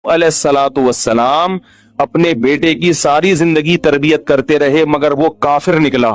علیہ الصلوۃ والسلام اپنے بیٹے کی ساری زندگی تربیت کرتے رہے مگر وہ کافر نکلا.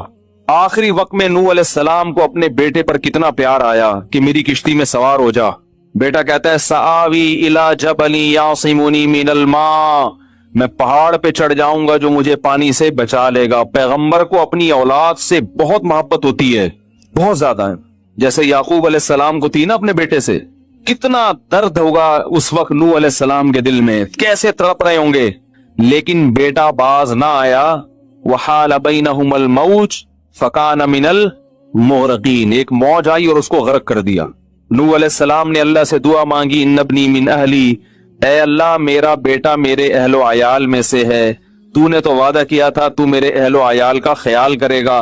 آخری وقت میں نوح علیہ السلام کو اپنے بیٹے پر کتنا پیار آیا کہ میری کشتی میں سوار ہو جا. بیٹا کہتا ہے سآوی الی جبل یعصمنی من الماء، میں پہاڑ پہ چڑھ جاؤں گا جو مجھے پانی سے بچا لے گا. پیغمبر کو اپنی اولاد سے بہت محبت ہوتی ہے، بہت زیادہ ہے. جیسے یعقوب علیہ السلام کو تھی نا اپنے بیٹے سے. کتنا درد ہوگا اس وقت نوح علیہ السلام کے دل میں، کیسے تڑپ رہے ہوں گے. لیکن بیٹا باز نہ آیا. وحال بینہم الموج فکان من المغرقین، ایک موج آئی اور اس کو غرق کر دیا. نوح علیہ السلام نے اللہ سے دعا مانگی ان ابنی من اہلی، اے اللہ میرا بیٹا میرے اہل و عیال میں سے ہے، تو نے تو وعدہ کیا تھا تو میرے اہل و عیال کا خیال کرے گا.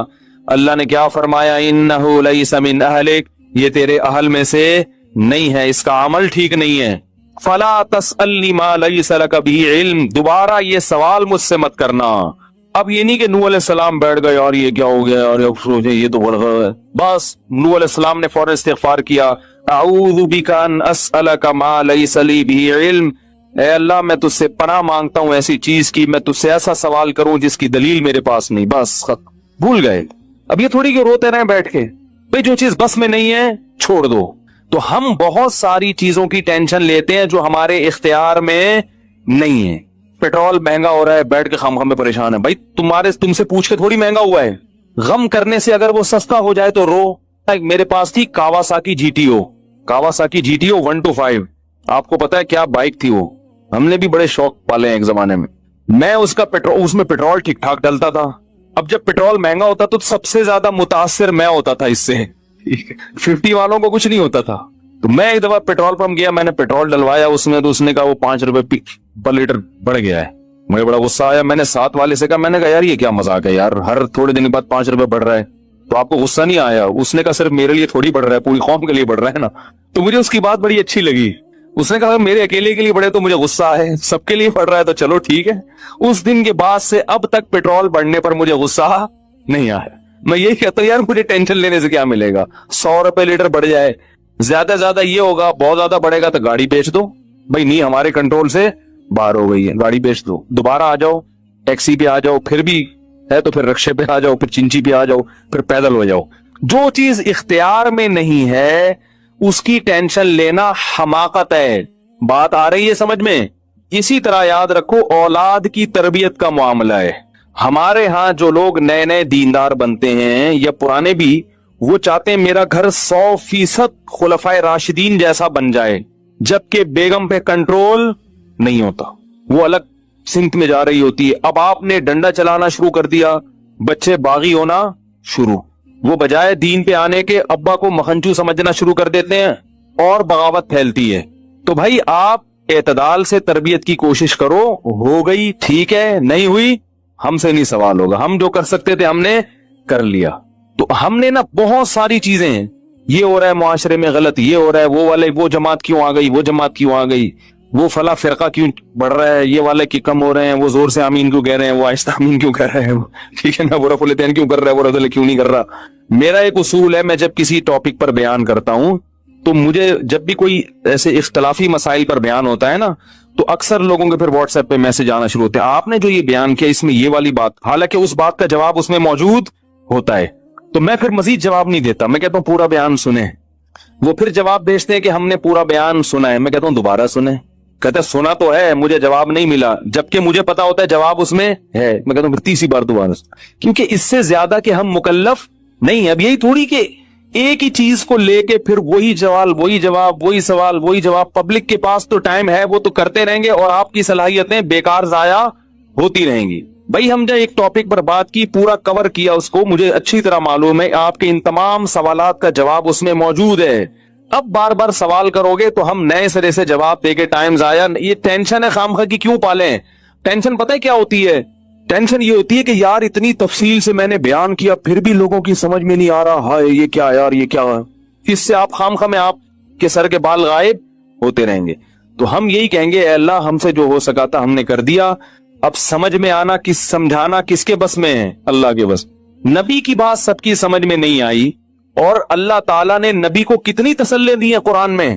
اللہ نے کیا فرمایا انہ لیس من اہلک، یہ تیرے اہل میں سے نہیں ہے، اس کا عمل ٹھیک نہیں ہے. فلا تسألنی ما لیس لک بہ علم، دوبارہ یہ سوال مجھ سے مت کرنا. اب یہ نہیں کہ نوح علیہ السلام بیٹھ گئے اور یہ کیا ہو گیا اور یہ تو بڑھ گیا. بس نوح علیہ السلام نے فوراً استغفار کیا. اعوذ بک ان اسألک ما لیس لی بہ علم، اے اللہ میں تجھ سے پناہ مانگتا ہوں ایسی چیز کی، میں تجھ سے ایسا سوال کروں جس کی دلیل میرے پاس نہیں. بس بھول گئے. اب یہ تھوڑی کہ روتے رہیں بیٹھ کے، بھئی جو چیز بس میں نہیں ہے چھوڑ دو. تو ہم بہت ساری چیزوں کی ٹینشن لیتے ہیں جو ہمارے اختیار میں نہیں ہے. پیٹرول مہنگا ہو رہا ہے، بیٹھ کے خام میں پریشان ہے. بھائی تم سے پوچھ کے تھوڑی مہنگا ہوا ہے. غم کرنے سے اگر وہ سستا ہو جائے تو رو. میرے پاس تھی کاواساکی جی ٹی او 125. آپ کو پتا ہے کیا بائک تھی وہ، ہم نے بھی بڑے شوق پالے ہیں ایک زمانے میں. میں اس میں پیٹرول ٹھیک ٹھاک ڈلتا تھا. اب جب پیٹرول مہنگا ہوتا تو سب سے زیادہ متاثر میں ہوتا تھا اس سے. 50 والوں کو کچھ نہیں ہوتا تھا. تو میں ایک دفعہ پیٹرول پمپ گیا، میں نے پیٹرول ڈلوایا اس میں، تو اس نے کہا وہ 5 روپے پر لیٹر بڑھ گیا ہے. مجھے بڑا غصہ آیا. میں نے ساتھ والے سے کہا، میں نے کہا یار یہ کیا مذاق ہے یار، ہر تھوڑے دن کے بعد 5 روپے بڑھ رہا ہے تو آپ کو غصہ نہیں آیا؟ اس نے کہا صرف میرے لیے تھوڑی بڑھ رہا ہے، پوری قوم کے لیے بڑھ رہا ہے نا. تو مجھے اس کی بات بڑی اچھی لگی. اس نے کہا میرے اکیلے کے لیے بڑھے تو مجھے غصہ ہے، سب کے لیے بڑھ رہا ہے تو چلو ٹھیک ہے. اس دن کے بعد سے اب تک پیٹرول بڑھنے پر مجھے غصہ نہیں آیا. میں یہی کہتا ہوں یار مجھے ٹینشن لینے سے کیا ملے گا. 100 روپے لیٹر بڑھ جائے، زیادہ زیادہ یہ ہوگا، بہت زیادہ بڑھے گا تو گاڑی بیچ دو. بھائی نہیں ہمارے کنٹرول سے باہر ہو گئی ہے، گاڑی بیچ دو، دوبارہ آ جاؤ ٹیکسی پہ آ جاؤ، پھر بھی ہے تو پھر رکشے پہ آ جاؤ، پھر چنچی پہ آ جاؤ، پھر پیدل ہو جاؤ. جو چیز اختیار میں نہیں ہے اس کی ٹینشن لینا حماقت ہے. بات آ رہی ہے سمجھ میں؟ اسی طرح یاد رکھو اولاد کی تربیت کا معاملہ ہے. ہمارے ہاں جو لوگ نئے نئے دیندار بنتے ہیں یا پرانے بھی، وہ چاہتے ہیں میرا گھر 100% خلفائے راشدین جیسا بن جائے، جبکہ بیگم پہ کنٹرول نہیں ہوتا، وہ الگ سمت میں جا رہی ہوتی ہے. اب آپ نے ڈنڈا چلانا شروع کر دیا، بچے باغی ہونا شروع، وہ بجائے دین پہ آنے کے ابا کو مکھنچو سمجھنا شروع کر دیتے ہیں اور بغاوت پھیلتی ہے. تو بھائی آپ اعتدال سے تربیت کی کوشش کرو. ہو گئی ٹھیک ہے، نہیں ہوئی ہم سے نہیں سوال ہوگا، ہم جو کر سکتے تھے ہم نے کر لیا. تو ہم نے نا بہت ساری چیزیں، یہ ہو رہا ہے معاشرے میں غلط، یہ ہو رہا ہے، وہ جماعت کیوں آ گئی، وہ جماعت کیوں آ گئی، وہ فلاں فرقہ کیوں بڑھ رہا ہے، یہ والے کی کم ہو رہے ہیں، وہ زور سے آمین کیوں کہہ رہے ہیں، وہ آہستہ آمین کیوں کہہ رہے ہیں، ٹھیک ہے نا، وہ رفع الیدین کیوں کر رہا ہے، وہ رفع کیوں نہیں کر رہا. میرا ایک اصول ہے، میں جب کسی ٹاپک پر بیان کرتا ہوں تو مجھے جب بھی کوئی ایسے اختلافی مسائل پر بیان ہوتا ہے نا تو اکثر لوگوں کے پھر واٹس ایپ پہ میسج آنا شروع ہوتے ہیں، آپ نے جو یہ بیان کیا اس میں یہ والی بات، حالانکہ اس بات کا جواب اس میں موجود ہوتا ہے. تو میں پھر مزید جواب نہیں دیتا، میں کہتا ہوں پورا بیان سنیں. وہ پھر جواب بھیجتے ہیں کہ ہم نے پورا بیان سنا ہے. میں کہتا ہوں دوبارہ سنیں. کہتے ہیں سنا تو ہے، مجھے جواب نہیں ملا، جبکہ مجھے پتا ہوتا ہے جواب اس میں ہے. میں کہتا ہوں پھر تیسری بار دوبارہ، کیونکہ اس سے زیادہ کہ ہم مکلف نہیں ہیں. اب یہی تھوڑی کہ ایک ہی چیز کو لے کے پھر وہی جواب، وہی جواب. پبلک کے پاس تو ٹائم ہے، وہ تو کرتے رہیں گے اور آپ کی صلاحیتیں بیکار ضائع ہوتی رہیں گی. بھائی ہم جو ایک ٹاپک پر بات کی، پورا کور کیا اس کو، مجھے اچھی طرح معلوم ہے آپ کے ان تمام سوالات کا جواب اس میں موجود ہے. اب بار بار سوال کرو گے تو ہم نئے سرے سے جواب دے کے ٹائم ضائع. یہ ٹینشن ہے خامخواہ کی کیوں پالیں؟ ٹینشن پتہ ہے کیا ہوتی ہے؟ ٹینشن یہ ہوتی ہے کہ یار اتنی تفصیل سے میں نے بیان کیا پھر بھی لوگوں کی سمجھ میں نہیں آ رہا، ہائے یہ کیا یار، یہ کیا. اس سے آپ خامخواہ میں آپ کے سر کے بال غائب ہوتے رہیں گے. تو ہم یہی کہیں گے اے اللہ ہم سے جو ہو سکا تھا ہم نے کر دیا. اب سمجھ میں آنا سمجھانا کس کے بس میں ہے؟ اللہ کے بس. نبی کی بات سب کی سمجھ میں نہیں آئی، اور اللہ تعالیٰ نے نبی کو کتنی تسلی دی ہے قرآن میں.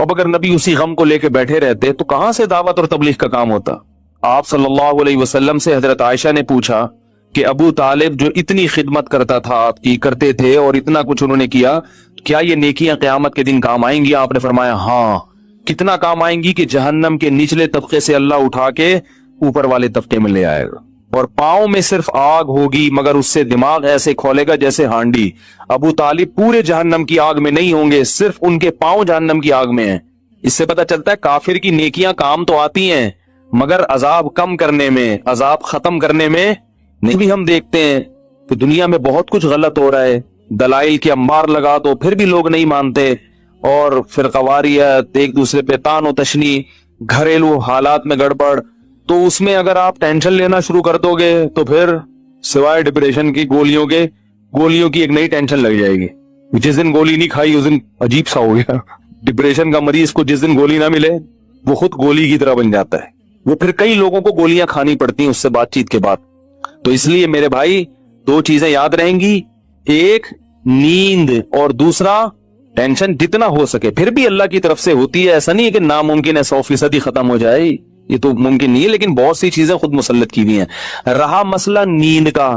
تو اب اگر نبی اسی غم کو لے کے بیٹھے رہتے تو کہاں سے دعوت اور تبلیغ کا کام ہوتا؟ آپ صلی اللہ علیہ وسلم سے حضرت عائشہ نے پوچھا کہ ابو طالب جو اتنی خدمت کرتا تھا آپ کی، کرتے تھے اور اتنا کچھ انہوں نے کیا، کیا یہ نیکیاں قیامت کے دن کام آئیں گی؟ آپ نے فرمایا ہاں۔ کتنا کام آئیں گی کہ جہنم کے نچلے طبقے سے اللہ اٹھا کے اوپر والے طبقے میں لے آئے گا، اور پاؤں میں صرف آگ ہوگی مگر اس سے دماغ ایسے کھولے گا جیسے ہانڈی۔ ابو طالب پورے جہنم کی آگ میں نہیں ہوں گے، صرف ان کے پاؤں جہنم کی آگ میں ہیں۔ اس سے پتہ چلتا ہے کافر کی نیکیاں کام تو آتی ہیں مگر عذاب کم کرنے میں، عذاب ختم کرنے میں نہیں۔ بھی ہم دیکھتے ہیں کہ دنیا میں بہت کچھ غلط ہو رہا ہے، دلائل کی انبار لگا دو پھر بھی لوگ نہیں مانتے، اور فرقواریت، ایک دوسرے پہ تان و تشنی، گھریلو حالات میں گڑبڑ، تو اس میں اگر آپ ٹینشن لینا شروع کر دو گے تو پھر سوائے ڈپریشن کی گولیوں کی ایک نئی ٹینشن لگ جائے گی۔ جس دن گولی نہیں کھائی اس دن عجیب سا ہو گیا۔ ڈپریشن کا مریض کو جس دن گولی نہ ملے وہ خود گولی کی طرح بن جاتا ہے، وہ پھر کئی لوگوں کو گولیاں کھانی پڑتی ہیں اس سے بات چیت کے بعد۔ تو اس لیے میرے بھائی دو چیزیں یاد رہیں گی، ایک نیند اور دوسرا ٹینشن جتنا ہو سکے، پھر بھی اللہ کی طرف سے ہوتی ہے، ایسا نہیں ہے کہ ناممکن ہے 100% ہی ختم ہو جائے، یہ تو ممکن نہیں ہے، لیکن بہت سی چیزیں خود مسلط کی ہوئی ہیں۔ رہا مسئلہ نیند کا،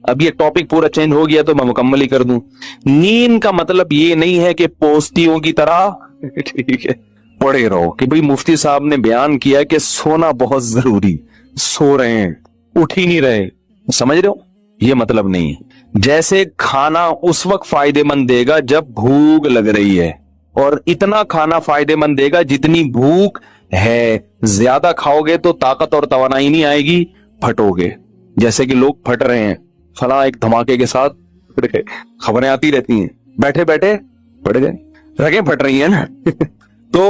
اب یہ ٹاپک پورا چینج ہو گیا تو میں مکمل ہی کر دوں۔ نیند کا مطلب یہ نہیں ہے کہ پوستیوں کی طرح ٹھیک ہے پڑے رہو، کہ بھئی مفتی صاحب نے بیان کیا کہ سونا بہت ضروری، سو رہے ہیں اٹھ ہی نہیں رہے، سمجھ رہے ہو؟ یہ مطلب نہیں ہے۔ جیسے کھانا اس وقت فائدے مند دے گا جب بھوک لگ رہی ہے، اور اتنا کھانا فائدے مند دے گا جتنی بھوک ہے، زیادہ کھاؤ گے تو طاقت اور توانائی نہیں آئے گی، پھٹو گے۔ جیسے کہ لوگ پھٹ رہے ہیں فلاں ایک دھماکے کے ساتھ، خبریں آتی رہتی ہیں، بیٹھے بیٹھے پھٹ گئے، رگیں پھٹ رہی ہیں نا۔ تو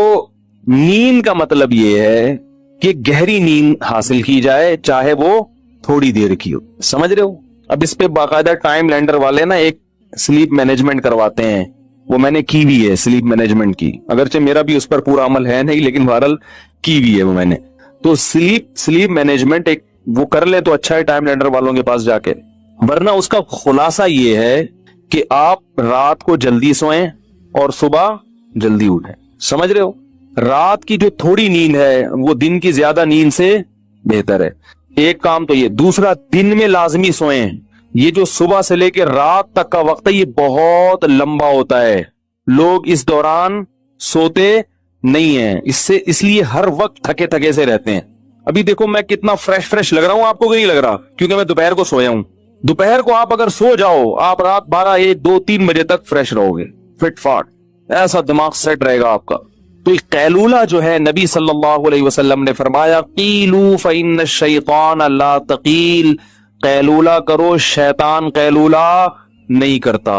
نیند کا مطلب یہ ہے کہ گہری نیند حاصل کی جائے، چاہے وہ تھوڑی دیر کی ہو، سمجھ رہے ہو؟ اب اس پہ باقاعدہ ٹائم لینڈر والے نا ایک سلیپ مینجمنٹ کرواتے ہیں، وہ میں نے کی بھی ہے سلیپ مینجمنٹ کی، اگرچہ میرا بھی اس پر پورا عمل ہے نہیں لیکن بہرحال کی بھی ہے وہ میں نے۔ تو سلیپ مینجمنٹ ایک وہ کر لے تو اچھا ہے ٹائم لینڈر والوں کے پاس جا کے، ورنہ اس کا خلاصہ یہ ہے کہ آپ رات کو جلدی سوئیں اور صبح جلدی اٹھیں، سمجھ رہے ہو؟ رات کی جو تھوڑی نیند ہے وہ دن کی زیادہ نیند سے بہتر ہے، ایک کام تو یہ۔ دوسرا، دن میں لازمی سوئیں، یہ جو صبح سے لے کے رات تک کا وقت ہے یہ بہت لمبا ہوتا ہے، لوگ اس دوران سوتے نہیں ہیں، اس لیے ہر وقت تھکے تھکے سے رہتے ہیں۔ ابھی دیکھو میں کتنا فریش لگ رہا ہوں، آپ کو نہیں لگ رہا؟ کیونکہ میں دوپہر کو سویا ہوں۔ دوپہر کو آپ اگر سو جاؤ، آپ رات 12، 1، 2، 3 بجے تک فریش رہو گے، فٹ فاٹ، ایسا دماغ سیٹ رہے گا آپ کا۔ تو قیلولہ جو ہے نبی صلی اللہ علیہ وسلم نے فرمایا قیلوا فإن الشیطان لا تقیل، قیلولہ کرو، شیطان قیلولہ نہیں کرتا۔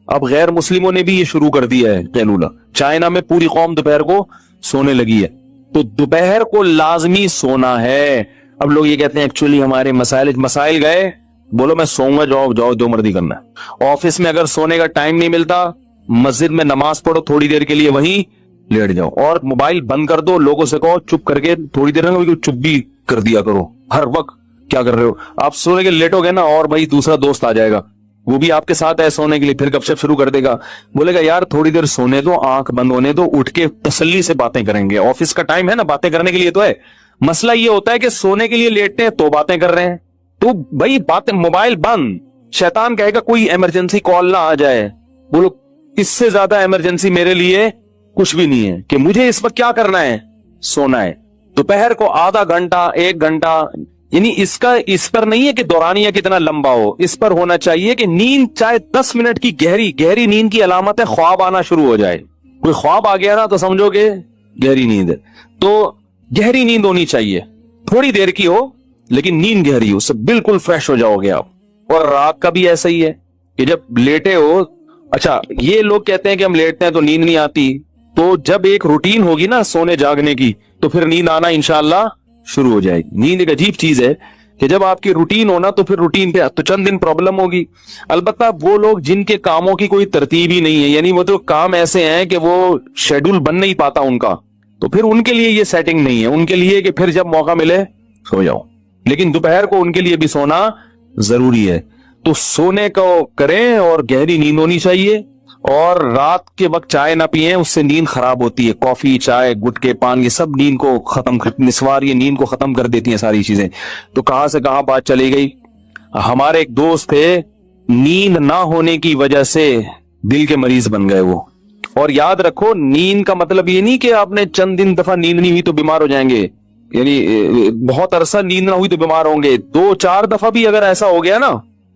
اب غیر مسلموں نے بھی یہ شروع کر دیا ہے قیلولہ، چائنا میں پوری قوم دوپہر کو سونے لگی ہے، تو دوپہر کو لازمی سونا ہے۔ اب لوگ یہ کہتے ہیں ایکچولی ہمارے مسائل گئے، بولو میں سوؤں گا، جاؤ جو مرضی کرنا ہے۔ آفس میں اگر سونے کا ٹائم نہیں ملتا، مسجد میں نماز پڑھو تھوڑی دیر کے لیے، وہیں لیٹ جاؤ، اور موبائل بند کر دو، لوگوں سے کہو چپ کر کے تھوڑی دیر چپ بھی کر دیا کرو، ہر وقت کیا کر رہے ہو آپ؟ سونے کے لیٹ ہو گئے نا، اور بھائی دوسرا دوست آ جائے گا، وہ بھی آپ کے ساتھ ہے سونے کے لیے، پھر گپ شپ شروع کر دے گا، بولے گا یار تھوڑی دیر سونے دو، آنکھ بند ہونے دو، اٹھ کے تسلی سے باتیں کریں گے، آفس کا ٹائم ہے نا، باتیں کرنے کے لیے تو ہے۔ مسئلہ یہ ہوتا ہے کہ سونے کے لیے لیٹتے ہیں تو باتیں کر رہے ہیں، تو بھائی باتیں، موبائل بند، شیطان کہے گا کوئی ایمرجنسی کال نہ آ جائے، بولو اس سے زیادہ ایمرجنسی میرے لیے کچھ بھی نہیں ہے کہ مجھے اس وقت کیا کرنا ہے، سونا ہے۔ دوپہر کو آدھا گھنٹہ 1 گھنٹہ، یعنی اس پر نہیں ہے کہ دورانیہ کتنا لمبا ہو، اس پر ہونا چاہیے کہ نیند چاہے 10 منٹ کی گہری نیند کی علامت ہے خواب آنا شروع ہو جائے، کوئی خواب آ گیا نا تو سمجھو کہ گہری نیند ہے۔ تو گہری نیند ہونی چاہیے، تھوڑی دیر کی ہو لیکن نیند گہری ہو، اس سے بالکل فریش ہو جاؤ گے آپ۔ اور رات کا بھی ایسا ہی ہے کہ جب لیٹے ہو، اچھا یہ لوگ کہتے ہیں کہ ہم لیٹتے ہیں تو نیند نہیں آتی، تو جب ایک روٹین ہوگی نا سونے جاگنے کی تو پھر نیند آنا انشاءاللہ شروع ہو جائے گی۔ نیند ایک عجیب چیز ہے کہ جب آپ کی روٹین ہونا تو پھر روٹین پہ تو چند دن پرابلم ہوگی۔ البتہ وہ لوگ جن کے کاموں کی کوئی ترتیب ہی نہیں ہے، یعنی وہ تو کام ایسے ہیں کہ وہ شیڈول بن نہیں پاتا ان کا، تو پھر ان کے لیے یہ سیٹنگ نہیں ہے، ان کے لیے کہ پھر جب موقع ملے سو جاؤ، لیکن دوپہر کو ان کے لیے بھی سونا ضروری ہے۔ تو سونے کو کریں اور گہری نیند ہونی چاہیے، اور رات کے وقت چائے نہ پیئیں، اس سے نیند خراب ہوتی ہے. کافی، چائے، گٹکے، پان، یہ سب نیند کو نسوار، یہ نیند کو ختم کر دیتی ہیں ساری چیزیں. تو کہاں سے کہاں بات چلی گئی. ہمارے ایک دوست تھے، نیند نہ ہونے کی وجہ سے دل کے مریض بن گئے وہ. اور یاد رکھو، نیند کا مطلب یہ نہیں کہ آپ نے چند دن دفعہ نیند نہیں ہوئی تو بیمار ہو جائیں گے، یعنی بہت عرصہ نیند نہ ہوئی تو بیمار ہوں گے. 2-4 دفعہ بھی اگر ایسا ہو گیا نا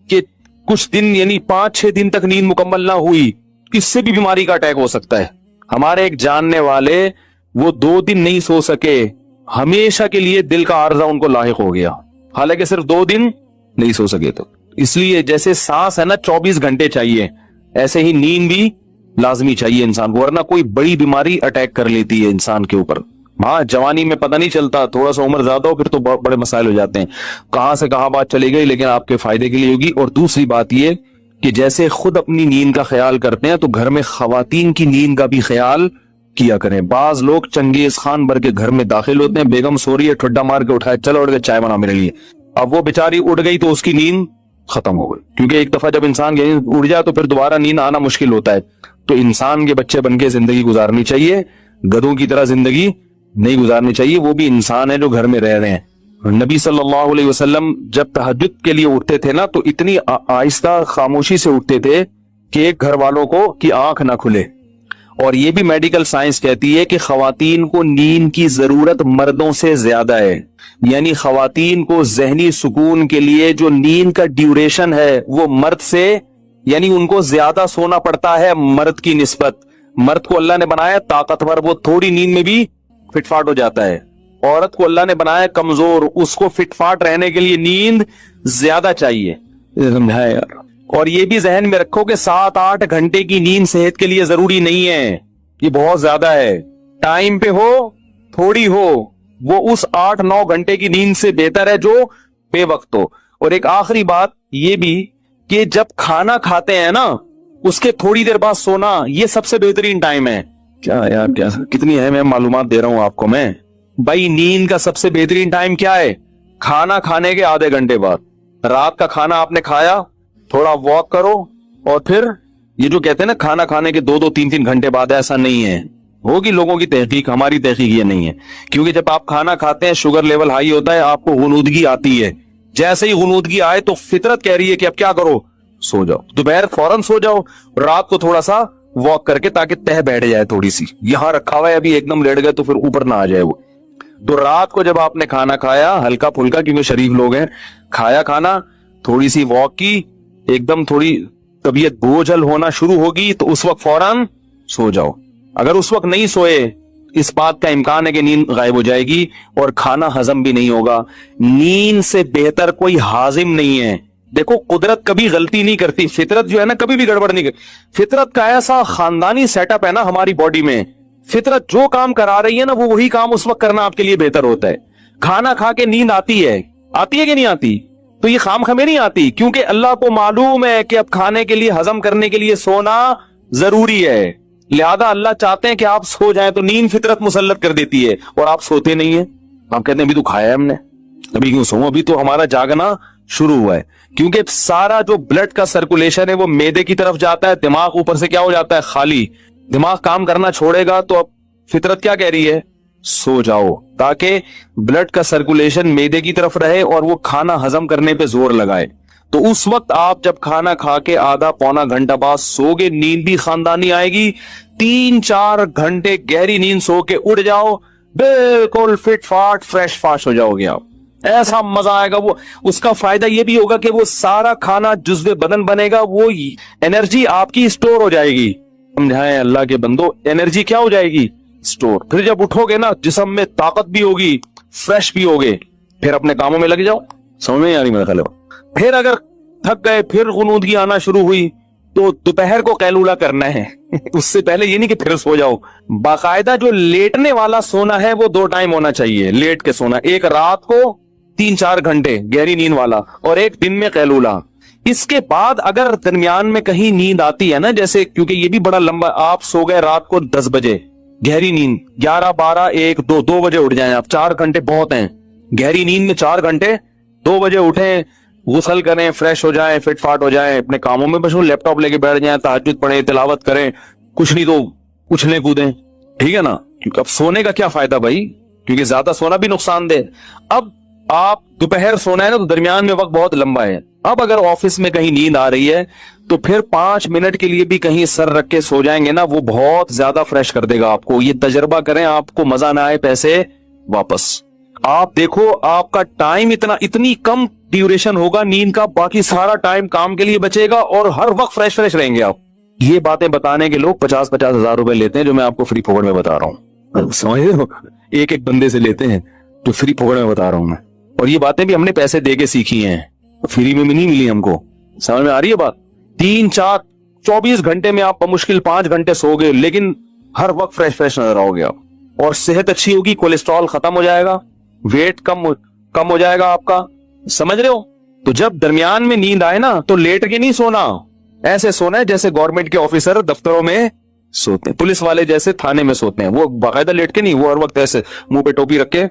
کہ کچھ دن یعنی 5-6 دن تک نیند مکمل نہ ہوئی، اس سے بھی بیماری کا اٹیک ہو سکتا ہے. ہمارے ایک جاننے والے، وہ 2 دن نہیں سو سکے، ہمیشہ کے لیے دل کا عارضہ ان کو لاحق ہو گیا، حالانکہ صرف 2 دن نہیں سو سکے. تو اس لیے جیسے سانس ہے نا 24 گھنٹے چاہیے، ایسے ہی نیند بھی لازمی چاہیے انسان کو، ورنہ کوئی بڑی بیماری اٹیک کر لیتی ہے انسان کے اوپر. ہاں جوانی میں پتہ نہیں چلتا، تھوڑا سا عمر زیادہ ہو پھر تو بڑے مسائل ہو جاتے ہیں. کہاں سے کہاں بات چلی گئی، لیکن آپ کے فائدے کے لیے ہوگی. اور دوسری بات یہ کہ جیسے خود اپنی نیند کا خیال کرتے ہیں تو گھر میں خواتین کی نیند کا بھی خیال کیا کریں. بعض لوگ چنگیز خان بھر کے گھر میں داخل ہوتے ہیں، بیگم سو رہی ہے، ٹھڈا مار کے اٹھائے، چلو اٹھ کے چائے بنا میرے لیے. اب وہ بیچاری اٹھ گئی تو اس کی نیند ختم ہو گئی، کیونکہ ایک دفعہ جب انسان اٹھ جائے تو پھر دوبارہ نیند آنا مشکل ہوتا ہے. تو انسان کے بچے بن کے زندگی گزارنی چاہیے، گدھوں کی طرح زندگی نہیں گزارنی چاہیے. وہ بھی انسان ہے جو گھر میں رہ رہے ہیں. نبی صلی اللہ علیہ وسلم جب تہجد کے لیے اٹھتے تھے نا تو اتنی آہستہ خاموشی سے اٹھتے تھے کہ ایک گھر والوں کو کی آنکھ نہ کھلے. اور یہ بھی میڈیکل سائنس کہتی ہے کہ خواتین کو نیند کی ضرورت مردوں سے زیادہ ہے. یعنی خواتین کو ذہنی سکون کے لیے جو نیند کا ڈیوریشن ہے وہ مرد سے، یعنی ان کو زیادہ سونا پڑتا ہے مرد کی نسبت. مرد کو اللہ نے بنایا طاقتور، وہ تھوڑی نیند میں بھی فٹ فاٹ ہو جاتا ہے. عورت کو اللہ نے بنایا کمزور، اس کو فٹ فاٹ رہنے کے لیے نیند زیادہ چاہیے. سمجھا یار. اور یہ بھی ذہن میں رکھو کہ 7-8 گھنٹے کی نیند صحت کے لیے ضروری نہیں ہے، یہ بہت زیادہ ہے. ٹائم پہ ہو تھوڑی ہو، وہ اس 8-9 گھنٹے کی نیند سے بہتر ہے جو بے وقت ہو. اور ایک آخری بات یہ بھی کہ جب کھانا کھاتے ہیں نا اس کے تھوڑی دیر بعد سونا، یہ سب سے بہترین ٹائم ہے. کیا یار، کیا کتنی ہے میں معلومات دے رہا ہوں آپ کو. میں بھائی نیند کا سب سے بہترین ٹائم کیا ہے؟ کھانا کھانے کے آدھے گھنٹے بعد. رات کا کھانا آپ نے کھایا، تھوڑا واک کرو، اور پھر یہ جو کہتے ہیں نا کھانا کھانے کے 2-3 گھنٹے بعد، ایسا نہیں ہے. ہوگی لوگوں کی تحقیق، ہماری تحقیق یہ نہیں ہے. کیونکہ جب آپ کھانا کھاتے ہیں شوگر لیول ہائی ہوتا ہے، آپ کو غنودگی آتی ہے. جیسے ہی غنودگی آئے تو فطرت کہہ رہی ہے کہ اب کیا کرو، سو جاؤ. دوپہر فوراً سو جاؤ، رات کو تھوڑا سا واک کر کے تاکہ تہ بیٹھ جائے تھوڑی سی. یہاں رکھا ہوا ہے ابھی ایک دم لیٹ گئے تو پھر اوپر نہ آ جائے وہ. تو رات کو جب آپ نے کھانا کھایا ہلکا پھلکا، کیونکہ شریف لوگ ہیں، کھایا کھانا، تھوڑی سی واک کی، ایک دم تھوڑی طبیعت بوجھل ہونا شروع ہوگی تو اس وقت فوراً سو جاؤ. اگر اس وقت نہیں سوئے، اس بات کا امکان ہے کہ نیند غائب ہو جائے گی اور کھانا ہضم بھی نہیں ہوگا. نیند سے بہتر کوئی ہاضم نہیں ہے. دیکھو قدرت کبھی غلطی نہیں کرتی، فطرت جو ہے نا کبھی بھی گڑبڑ نہیں کرتی. فطرت کا ایسا خاندانی سیٹ اپ ہے نا ہماری باڈی میں، فطرت جو کام کرا رہی ہے نا وہ وہی کام اس وقت کرنا آپ کے لیے بہتر ہوتا ہے. کھانا کھا کے نیند آتی ہے کہ نہیں آتی؟ تو یہ خام خمیں نہیں آتی، کیونکہ اللہ کو معلوم ہے کہ اب کھانے کے لیے، ہضم کرنے کے لیے سونا ضروری ہے. لہذا اللہ چاہتے ہیں کہ آپ سو جائیں، تو نیند فطرت مسلط کر دیتی ہے اور آپ سوتے نہیں ہیں. آپ کہتے ہیں ابھی تو کھایا ہے ہم نے، ابھی کیوں سو؟ ابھی تو ہمارا جاگنا شروع ہوا ہے. کیونکہ سارا جو بلڈ کا سرکولیشن ہے وہ میدے کی طرف جاتا ہے، دماغ اوپر سے کیا ہو جاتا ہے، خالی. دماغ کام کرنا چھوڑے گا تو اب فطرت کیا کہہ رہی ہے، سو جاؤ، تاکہ بلڈ کا سرکولیشن میدے کی طرف رہے اور وہ کھانا ہضم کرنے پہ زور لگائے. تو اس وقت آپ جب کھانا کھا کے آدھا پونا گھنٹہ بعد سو گے، نیند بھی خاندانی آئے گی. 3-4 گھنٹے گہری نیند سو کے اٹھ جاؤ، بالکل فٹ فاٹ فریش فاش ہو جاؤ گے آپ. ایسا مزہ آئے گا. وہ اس کا فائدہ یہ بھی ہوگا کہ وہ سارا کھانا جزو بدن بنے گا، وہ انرجی آپ کی اسٹور ہو جائے گی. سمجھائیں اللہ کے بندو، انرجی کیا ہو جائے گی، اسٹور. پھر جب اٹھو گے نا جسم میں طاقت بھی ہوگی، فریش بھی ہوگے، پھر اپنے کاموں میں لگ جاؤ. سمجھ میں آ رہی میرا خیال ہے. پھر اگر تھک گئے، پھر غنودگی آنا شروع ہوئی، تو دوپہر کو قیلولہ کرنا ہے. اس سے پہلے یہ نہیں کہ پھر سو جاؤ. باقاعدہ جو لیٹنے والا سونا ہے وہ 2 ٹائم ہونا چاہیے. لیٹ کے سونا، ایک رات کو 3-4 گھنٹے گہری نیند والا، اور ایک دن میں قیلولہ. اس کے بعد اگر درمیان میں کہیں نیند آتی ہے نا، جیسے کیونکہ یہ بھی بڑا لمبا، آپ سو گئے رات کو 10 بجے گہری نیند، 11, 12, 1, 2 بجے اٹھ جائیں آپ، 4 گھنٹے بہت ہیں. گہری نیند میں 4 گھنٹے، 2 بجے اٹھیں، غسل کریں, فریش ہو جائیں, فٹ فاٹ ہو جائیں, اپنے کاموں میں مشغول, لیپ ٹاپ لے کے بیٹھ جائیں, تہجد پڑھیں, تلاوت کریں, کچھ نہیں تو اچھلیں کودیں, ٹھیک ہے نا. کیونکہ اب سونے کا کیا فائدہ بھائی, کیونکہ زیادہ سونا بھی نقصان دہ. اب آپ دوپہر سونا ہے نا, تو درمیان میں وقت بہت لمبا ہے. اب اگر آفس میں کہیں نیند آ رہی ہے تو پھر 5 منٹ کے لیے بھی کہیں سر رکھ کے سو جائیں گے نا, وہ بہت زیادہ فریش کر دے گا آپ کو. یہ تجربہ کریں, آپ کو مزہ نہ آئے پیسے واپس. آپ دیکھو آپ کا ٹائم اتنی کم ڈیوریشن ہوگا نیند کا, باقی سارا ٹائم کام کے لیے بچے گا اور ہر وقت فریش رہیں گے آپ. یہ باتیں بتانے کے لوگ 50-50 ہزار روپے لیتے ہیں, جو میں آپ کو فری پھوکٹ میں بتا رہا ہوں. سمجھ رہے ہو, ایک بندے سے لیتے ہیں جو فری پھوکٹ میں بتا رہا ہوں میں. اور یہ باتیں بھی ہم نے پیسے دے کے سیکھی ہیں, فری میں بھی نہیں ملی ہم کو. سمجھ میں آ رہی ہے بات. 3-4-24 گھنٹے میں آپ بمشکل 5 گھنٹے سو گے, لیکن ہر وقت فریش نظر آؤ گے آپ, اور صحت اچھی ہوگی, کولیسٹرول ختم ہو جائے گا, ویٹ کم ہو جائے گا آپ کا. سمجھ رہے ہو. تو جب درمیان میں نیند آئے نا تو لیٹ کے نہیں سونا, ایسے سونا ہے جیسے گورنمنٹ کے آفیسر دفتروں میں سوتے ہیں, پولیس والے جیسے تھانے میں سوتے ہیں. وہ باقاعدہ لیٹ کے نہیں, وہ ہر وقت ایسے منہ پہ ٹوپی رکھ کے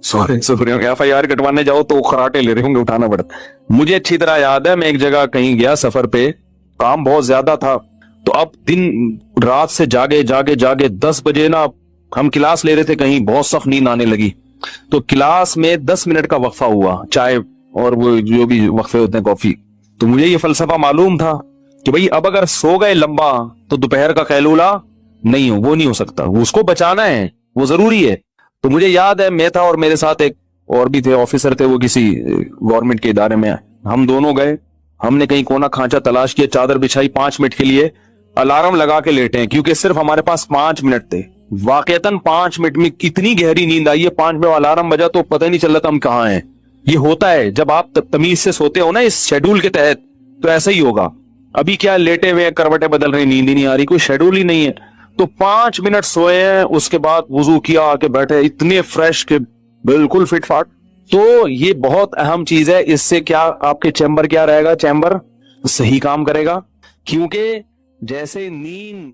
سو رہے ہوں. FIR کٹوانے جاؤ تو خراٹے لے رہے ہوں گے, اٹھانا پڑتا. مجھے اچھی طرح یاد ہے, میں ایک جگہ کہیں گیا سفر پہ, کام بہت زیادہ تھا, تو اب دن رات سے جاگے 10 بجے نا ہم کلاس لے رہے تھے, کہیں بہت سخت نیند آنے لگی. تو کلاس میں 10 منٹ کا وقفہ ہوا, چائے اور وہ جو بھی وقفے ہوتے ہیں کافی. تو مجھے یہ فلسفہ معلوم تھا کہ بھئی اب اگر سو گئے لمبا تو دوپہر کا قیلولہ وہ نہیں ہو سکتا, اس کو بچانا ہے, وہ ضروری ہے. تو مجھے یاد ہے میں تھا اور میرے ساتھ ایک اور بھی تھے, آفیسر تھے, وہ کسی گورنمنٹ کے ادارے میں. ہم دونوں گئے, ہم نے کہیں کونا کھانچا تلاش کیا, چادر بچھائی, 5 منٹ کے لیے الارم لگا کے لیٹے ہیں, کیونکہ صرف ہمارے پاس 5 منٹ تھے. واقعتاً 5 منٹ میں کتنی گہری نیند آئی ہے. 5 منٹ الارم بجا تو پتہ ہی نہیں چل رہا تھا ہم کہاں ہیں. یہ ہوتا ہے جب آپ تمیز سے سوتے ہو نا اس شیڈول کے تحت, تو ایسا ہی ہوگا. ابھی کیا لیٹے ہوئے کروٹیں بدل رہی, نیند ہی نہیں آ رہی, کوئی شیڈول ہی نہیں ہے. تو 5 منٹ سوئے ہیں, اس کے بعد وضو کیا, آ کے بیٹھے, اتنے فریش کہ بالکل فٹ فاٹ. تو یہ بہت اہم چیز ہے. اس سے کیا آپ کے چیمبر کیا رہے گا, چیمبر صحیح کام کرے گا. کیونکہ جیسے نیند